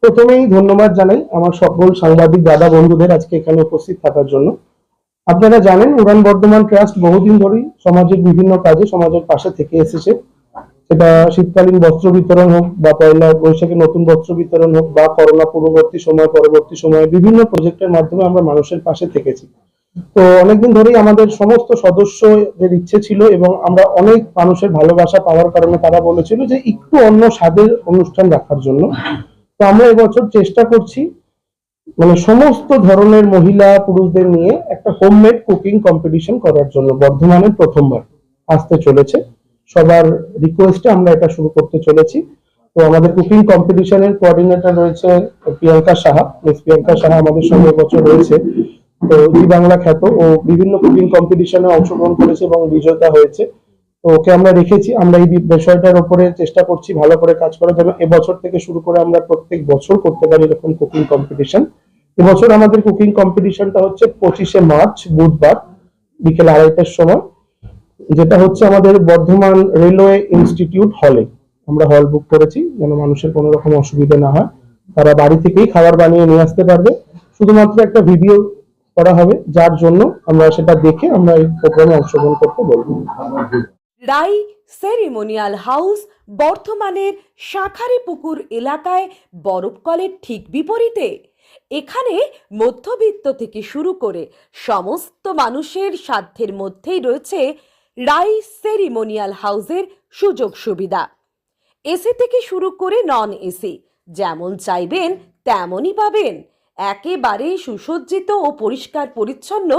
প্রথমেই ধন্যবাদ জানাই আমার সকল সাংবাদিক দাদা বন্ধুদের আজকে এখানে উপস্থিত থাকার জন্য। আপনারা জানেন উড়ান বর্ধমান ট্রাস্ট বহুদিন ধরেই সমাজের বিভিন্ন কাজে সমাজের পাশে থেকে এসেছে। সেটা শীতকালীন বস্ত্র বিতরণ হোক বা পয়লা বৈশাখে নতুন বস্ত্র বিতরণ হোক বা করোনা পরবর্তী সময়ে বিভিন্ন প্রজেক্টের মাধ্যমে আমরা মানুষের পাশে থেকেছি। তো অনেকদিন ধরেই আমাদের সমস্ত সদস্যদের ইচ্ছে ছিল এবং আমরা অনেক মানুষের ভালোবাসা পাওয়ার কারণে তারা বলেছিল যে একটু অন্য স্বাদের অনুষ্ঠান রাখার জন্য। তো আমরা এবছর চেষ্টা করছি মানে সমস্ত ধরনের মহিলা পুরুষদের নিয়ে একটা হোমমেড কুকিং কম্পিটিশন করার জন্য। বর্ধমানের প্রথমবার আসতে চলেছে, সবার রিকোয়েস্টে আমরা এটা শুরু করতে চলেছি। তো আমাদের কুকিং কম্পিটিশনের কোঅর্ডিনেটর রয়েছে প্রিয়াঙ্কা সাহা। মিস প্রিয়াঙ্কা সাহা আমাদের সঙ্গে এবছর রয়েছে। তো জি বাংলা খ্যাত, ও বিভিন্ন কুকিং কম্পিটিশনে অংশগ্রহণ করেছে এবং বিজেতা হয়েছে। তো ওকে আমরা রেখেছি। আমরা এই বিষয়টার উপরে চেষ্টা করছি ভালো করে কাজ করার জন্য। এবছর থেকে শুরু করে আমরা প্রত্যেক বছর করতে পারি এরকম কুকিং কম্পিটিশন। এবছর আমাদের কুকিং কম্পিটিশনটা হচ্ছে 25শে মার্চ বুধবার বিকেল 2:30টার সময়, যেটা হচ্ছে আমাদের বর্ধমান রেলওয়ে ইনস্টিটিউট হলে। আমরা হল বুক করেছি যেন মানুষের কোনো রকম অসুবিধা না হয়, তারা বাড়ি থেকেই খাবার বানিয়ে নিয়ে আসতে পারবে। শুধুমাত্র একটা ভিডিও করা হবে, যার জন্য আমরা সেটা দেখে আমরা এই প্রোগ্রামে অংশগ্রহণ করতে বলবো। রাই সেরিমোনিয়াল হাউস বর্ধমানের শাঁখারীপুকুর এলাকায় বরফকলের ঠিক বিপরীতে। এখানে মধ্যবিত্ত থেকে শুরু করে সমস্ত মানুষের সাধ্যের মধ্যেই রয়েছে রাই সেরিমোনিয়াল হাউসের সুযোগ সুবিধা। এসি থেকে শুরু করে নন এসি যেমন চাইবেন তেমনই পাবেন। একেবারে সুসজ্জিত ও পরিষ্কার পরিচ্ছন্ন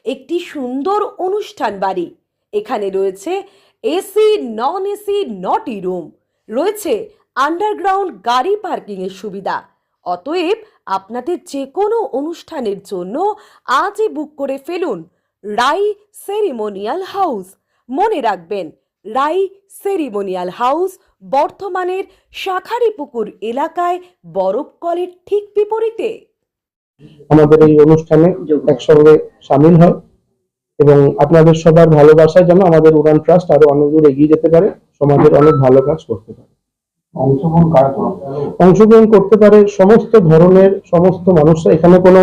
একটি সুন্দর অনুষ্ঠান বাড়ি। এখানে রয়েছে এসি, নন এসি, নটি রুম, রয়েছে আন্ডারগ্রাউন্ড গাড়ি পার্কিংয়ের সুবিধা। অতএব আপনাদের যে কোনো অনুষ্ঠানের জন্য আজই বুক করে ফেলুন রাই সেরিমোনিয়াল হাউস। মনে রাখবেন, রাই সেরিমোনিয়াল হাউস বর্ধমানের শাঁখারীপুকুর এলাকায় বরফকলের ঠিক বিপরীতে। আমাদের এই অনুষ্ঠানে একসঙ্গে সামিল হয় এবং আপনাদের সবার ভালোবাসায় যেন আমাদের উড়ান ট্রাস্ট আরো অনেক দূর এগিয়ে যেতে পারে, সমাজের অনেক ভালো কাজ করতে পারে। অংশগ্রহণ করতে পারে সমস্ত ধরনের সমস্ত মানুষরা। এখানে কোনো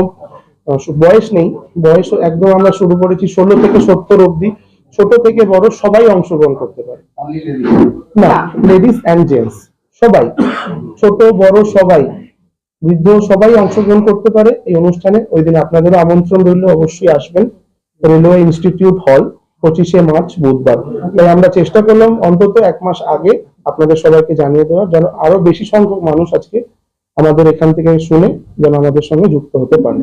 বয়স নেই, বয়স একদম আমরা শুরু করেছি 16 থেকে 70 অব্দি, ছোট থেকে বড় সবাই অংশগ্রহণ করতে পারে। না, লেডিস এন্ড জেন্টস সবাই, ছোট বড় সবাই, বৃদ্ধ সবাই অংশগ্রহণ করতে পারে এই অনুষ্ঠানে। ওই দিন আপনাদেরও আমন্ত্রণ রইল, অবশ্যই আসবেন। রেলওয়ে ইনস্টিটিউট হল 25শে মার্চ বুধবার। তাই আমরা চেষ্টা করলাম অন্তত 1 মাস আগে আপনাদের সবাইকে জানিয়ে দেওয়ার, যেন আরো বেশি সংখ্যক মানুষ আজকে আমাদের এখান থেকে শুনে যেন আমাদের সঙ্গে যুক্ত হতে পারে।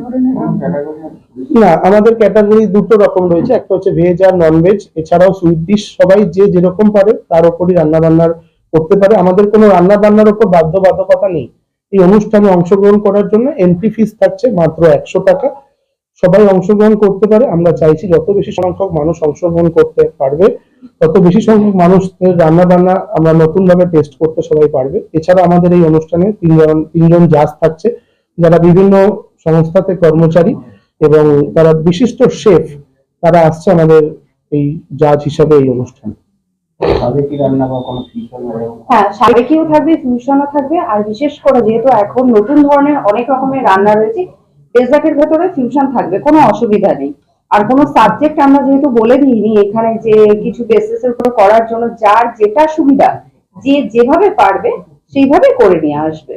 না, আমাদের ক্যাটাগরি দুটো রকম রয়েছে, একটা হচ্ছে ভেজ আর নন ভেজ, এছাড়াও সুইট ডিশ। সবাই যে যেরকম পারে তার উপরই রান্না বান্নার করতে পারে। আমাদের কোনো রান্না বান্নার উপর বাধ্যবাধকতা নেই। এই অনুষ্ঠানে অংশগ্রহণ করার জন্য এন্ট্রি ফিস থাকছে মাত্র 100 টাকা। সবাই অংশগ্রহণ করতে পারে। আমরা চাইছি যত বেশি সংখ্যক মানুষ অংশগ্রহণ করতে পারবে তত বেশি সংখ্যক মানুষদের রান্না বান্না আমরা নতুন ভাবে টেস্ট করতে সবাই পারবে। এছাড়া আমাদের এই অনুষ্ঠানে তিনজন জাজ থাকছে, যারা বিভিন্ন সংস্থাতে কর্মচারী এবং তারা বিশিষ্ট শেফ, তারা আসছে আমাদের এই জাজ হিসাবে এই অনুষ্ঠানে। হ্যাঁ, সাবেকিও থাকবে, ফিউশনও থাকবে। আর বিশেষ করে যেহেতু এখন নতুন ধরনের অনেক রকমের রান্না রয়েছে, ডেজার্টের ভেতরে ফিউশন থাকবে, কোনো অসুবিধা নেই। আর কোনো সাবজেক্ট আমরা যেহেতু বলে দিইনি এখানে যে কিছু বেসিসের উপর করার জন্য, যার যেটা সুবিধা যে যেভাবে পারবে সেইভাবে করে নিয়ে আসবে,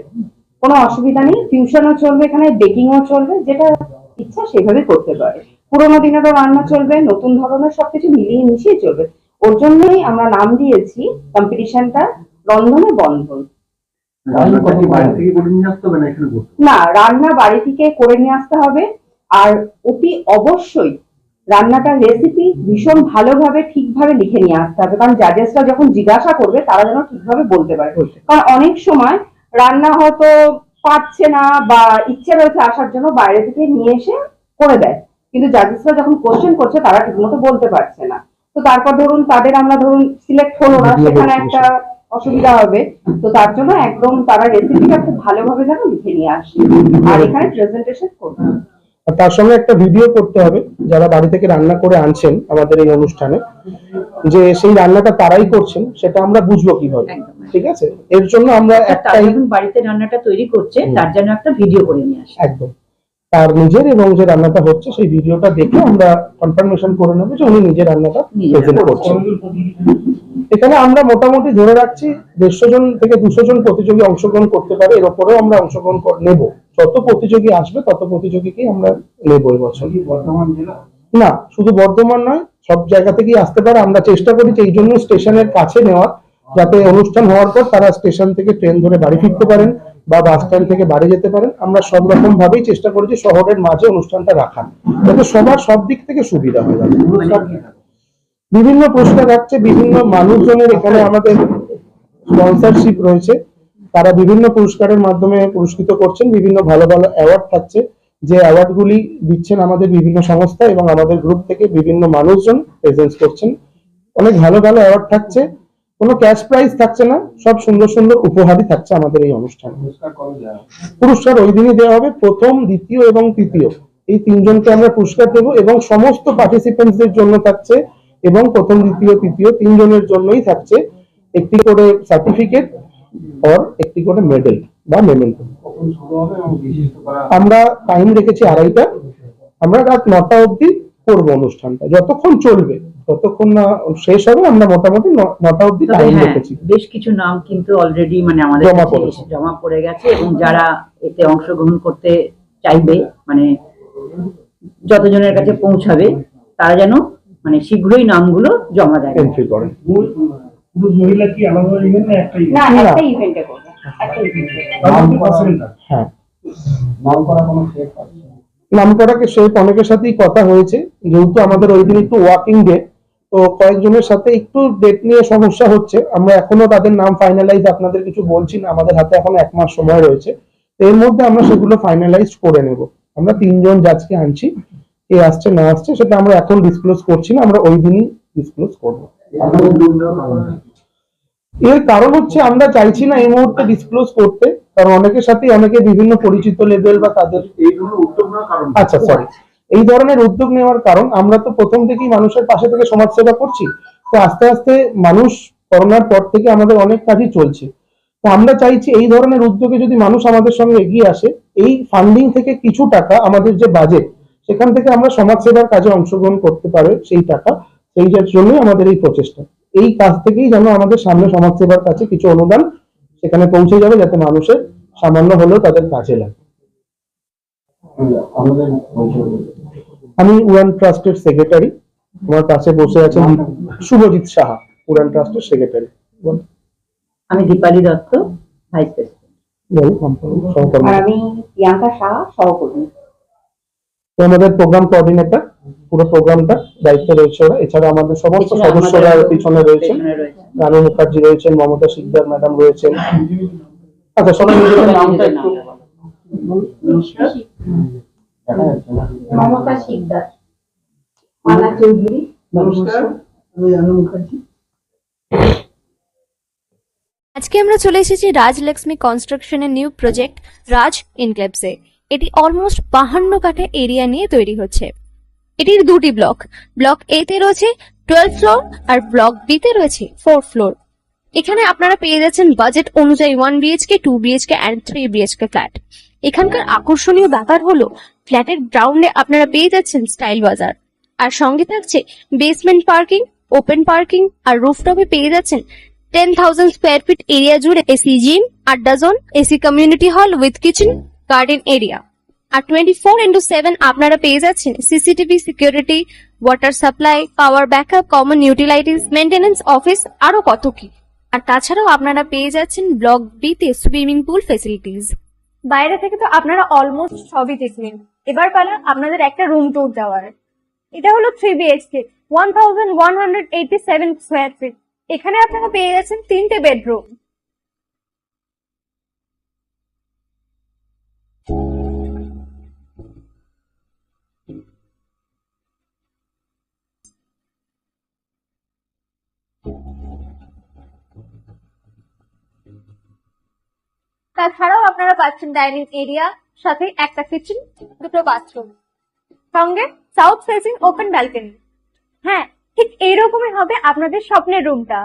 কোনো অসুবিধা নেই। ফিউশনও চলবে, এখানে বেকিংও চলবে, যেটা ইচ্ছা সেভাবে করতে পারে। পুরোনো দিনেরও রান্না চলবে, নতুন ধরনের সবকিছু মিলিয়ে মিশিয়ে চলবে। ওর জন্যই আমরা নাম দিয়েছি কম্পিটিশনটা রন্ধনে বন্ধন। না, রান্না বাড়ি থেকে করে নিয়ে আসতে হবে। আর অতি অবশ্যই রান্নাটার রেসিপি ভীষণ ভালোভাবে ঠিকভাবে লিখে নিয়ে আসতে হবে, কারণ জাজেসরা যখন জিজ্ঞাসা করবে তারা যেন ঠিকভাবে বলতে পারে। কারণ অনেক সময় রান্না হয়তো পারছে না বা ইচ্ছে রয়েছে আসার জন্য, বাইরে থেকে নিয়ে এসে করে দেয়, কিন্তু জাজেসরা যখন কোশ্চেন করছে তারা ঠিকমতো বলতে পারছে না। তো তারপর ধরুন তাদের আমরা সিলেক্ট হলো না, সেখানে একটা অসুবিধা হবে। তো তার জন্য একদম তারা রেসিপিটা খুব ভালোভাবে যেন লিখে নিয়ে আসে আর এখানে প্রেজেন্টেশন করবে। আর তার সঙ্গে একটা ভিডিও করতে হবে, যারা বাড়ি থেকে রান্না করে আনছেন আমাদের এই অনুষ্ঠানে, যে সেই রান্নাটা তারাই করছেন সেটা আমরা বুঝবো কিভাবে। একদম। ঠিক আছে, এর জন্য আমরা তার একটাই যখন বাড়িতে রান্নাটা তৈরি করছে তার জন্য একটা ভিডিও করে নিয়ে আসে। একদম তার নিজের এবং যে রান্নাটা হচ্ছে সেই ভিডিওটা দেখে আমরা কনফার্মেশন করে নেবো যে উনি নিজের রান্নাটা প্রেজেন্ট করছেন। এখানে আমরা মোটামুটি ধরে রাখছি 150 জন থেকে 200 জন প্রতিযোগী অংশগ্রহণ করতে পারে, এর উপরেও আমরা অংশগ্রহণ নেব। যত প্রতিযোগী আসবে তত প্রতিযোগীকেই আমরা নেব এবছর। না, শুধু বর্ধমান নয়, সব জায়গা থেকেই আসতে পারে। আমরা চেষ্টা করি যে এই জন্য স্টেশনের কাছে নেওয়ার, যাতে অনুষ্ঠান হওয়ার পর তারা স্টেশন থেকে ট্রেন ধরে বাড়ি ফিরতে পারেন বা বাস স্ট্যান্ড থেকে বাড়ি যেতে পারেন। আমরা সব রকম ভাবেই চেষ্টা করেছি শহরের মাঝে অনুষ্ঠানটা রাখার, যাতে সবার সব দিক থেকে সুবিধা হয়। বিভিন্ন পুরস্কার রাখছে, বিভিন্ন মানুষজনের এখানে আমাদের স্পন্সরশিপ রয়েছে, তারা বিভিন্ন পুরস্কারের মাধ্যমে পুরস্কৃত করছেন। বিভিন্ন ভালো ভালো অ্যাওয়ার্ড থাকছে, যে অ্যাওয়ার্ড গুলি দিচ্ছেন আমাদের বিভিন্ন সংস্থা এবং আমাদের গ্রুপ থেকে বিভিন্ন মানুষজন প্রেজেন্ট করছেন। অনেক ভালো ভালো অ্যাওয়ার্ড থাকছে, কোনো ক্যাশ প্রাইজ থাকছে না, সব সুন্দর সুন্দর উপহারই থাকছে আমাদের এই অনুষ্ঠানে। পুরস্কার ওই দিনই দেওয়া হবে, প্রথম, দ্বিতীয় এবং তৃতীয়, এই তিনজনকে আমরা পুরস্কার দেবো এবং সমস্ত পার্টিসিপেন্টসদের জন্য থাকছে, এবং প্রথম, দ্বিতীয়, তৃতীয় তিনজনের জন্যই থাকছে একটি করে সার্টিফিকেট আর একটি করে মেডেল বা মেমেন্টো। আমরা টাইম রেখেছি 2:30টা, আমরা রাত 9টা অবধি করবো অনুষ্ঠানটা, যতক্ষণ চলবে ততক্ষণ না শেষ হবে। আমরা মোটামুটি 9টা অবধি তবে টাইম হ্যাঁ, রেখেছি। বেশ কিছু নাম কিন্তু অলরেডি মানে আমাদের জমা কাছে পড়েছে। জমা পড়ে গেছে, এবং যারা এতে অংশগ্রহণ করতে চাইবে, মানে যতজনের কাছে পৌঁছাবে, তারা যেন মানে শীঘ্রই নামগুলো জমা দেয়। এন্ট্রি করেন। পুরুষ মহিলা কি আলাদা ইভেন্ট না একটাই? না, না। একটা ইভেন্টে করবো, একটা ইভেন্টে। হ্যাঁ, নাম করা কোনো শেখ আছে? নাম করাকে সেই অনেকের সাথেই কথা হয়েছে, যেহেতু আমাদের ওই দিন একটু ওয়ার্কিং ডে, তো কয়েকজনের সাথে একটু ডেট নিয়ে সমস্যা হচ্ছে। আমরা এখনো তাদের নাম ফাইনালাইজ আপনাদের কিছু বলছি না, আমাদের হাতে এখন 1 মাস সময় রয়েছে। তো এর মধ্যে আমরা সেগুলো ফাইনালাইজ করে নেব। আমরা 3 জন জাজকে আনছি, কে আসছে না আসছে সেটা আমরা এখন ডিসক্লোজ করছি না, আমরা ওই দিনই ডিসক্লোজ করবো। এর কারণ হচ্ছে আমরা চাইছি না এই মুহূর্তে ডিসক্লোজ করতে, কারণ অনেকের সাথে অনেকে বিভিন্ন পরিচিত লেভেল বা তাদের এই ধরনের উদ্যোগ নেওয়ার কারণ কি? আচ্ছা সরি, এই ধরনের উদ্যোগ নেওয়ার কারণ আমরা তো প্রথম থেকেই মানুষের পাশে থেকে সমাজ সেবা করছি। তো আস্তে আস্তে মানুষ, করোনার পর থেকে আমাদের অনেক কাজই চলছে, তো আমরা চাইছি এই ধরনের উদ্যোগে যদি মানুষ আমাদের সঙ্গে এগিয়ে আসে, এই ফান্ডিং থেকে কিছু টাকা আমাদের যে বাজেট, সেখান থেকে আমরা সমাজ সেবার কাজে অংশগ্রহণ করতে পারে সেই টাকা, সেই জন্যই আমাদের এই প্রচেষ্টা। এই কাজ থেকেই যেন আমাদের সামনে সমাজ সেবার কাছে কিছু অনুদান সেখানে পৌঁছে যাবে, যাতে মানুষের সামান্য হলেও তাদের কাজে লাগে। আমাদের আমি উড়ান ট্রাস্টের সেক্রেটারি, আমার পাশে বসে আছেন শুভজিৎ সাহা, উড়ান ট্রাস্টের সেক্রেটারি। আমি দীপালি দত্ত, ভাইস প্রেসিডেন্ট। আর আমি প্রিয়াঙ্কা সাহা, সহকর্মী। তো আমাদের প্রোগ্রাম কোঅর্ডিনেটর, পুরো প্রোগ্রামটা দায়িত্বে রয়েছে ওরা। এছাড়া আমাদের সমস্ত সদস্যরা পিছনে রয়েছেন, রানু মুখার্জি রয়েছেন, মমতা শিকদার ম্যাডাম রয়েছেন। আচ্ছা, সবাই নিজেদের নামটা একটু মমতা শিকদার, মালা চৌধুরী। নমস্কার, আমি রানু মুখার্জি। আজকে আমরা চলে এসেছি রাজ লক্ষ্মী কনস্ট্রাকশনের নিউ প্রজেক্ট রাজ ইনক্লেভসে। এটি অলমোস্ট 52 কাঠা এরিয়া নিয়ে তৈরি হচ্ছে। এটির দুটি ব্লক, ব্লক এ তে রয়েছে 12 ফ্লোর আর ব্লক বি তে রয়েছে 4 ফ্লোর। এখানে আপনারা পেয়ে যাচ্ছেন বাজেট অনুযায়ী 1 BHK, 2 BHK and 3 BHK flat. এখানকার আকর্ষণীয় ব্যাপার হলো ফ্ল্যাটের গ্রাউন্ডে আপনারা পেয়ে যাচ্ছেন স্টাইল বাজার, আর সঙ্গে থাকছে বেসমেন্ট পার্কিং, ওপেন পার্কিং, আর রুফটপে পেয়ে যাচ্ছেন 10,000 স্কোয়ার ফিট এরিয়া জুড়ে এসি জিম, আড্ডা zone, AC community hall with kitchen, garden area. আর 24/7 আপনারা পেয়ে যাচ্ছেন CCTV security, water supply, power backup, common utilities, maintenance office, আরো কত কি। আর তাছাড়াও আপনারা পেয়ে যাচ্ছেন ব্লক বি তে সুইমিং পুল ফেসিলিটিস। বাইরে থেকে তো আপনারা অলমোস্ট সবই দেখলেন, এবার পালা আপনাদের একটা রুম ট্যুর দেওয়ার। এটা হলো 3 BHK, 1187 স্কোয়ার ফিট। এখানে আপনারা পেয়ে যাচ্ছেন 3টে বেডরুম। তাছাড়াও আপনারা পাচ্ছেন ডাইনিং এরিয়া, সাথে একটা কিচেন, দুটো বাথরুম। সঙ্গে সাউথ ফেসিং ওপেন ব্যালকনি। হ্যাঁ, ঠিক এইরকমই হবে আপনাদের স্বপ্নের রুমটা।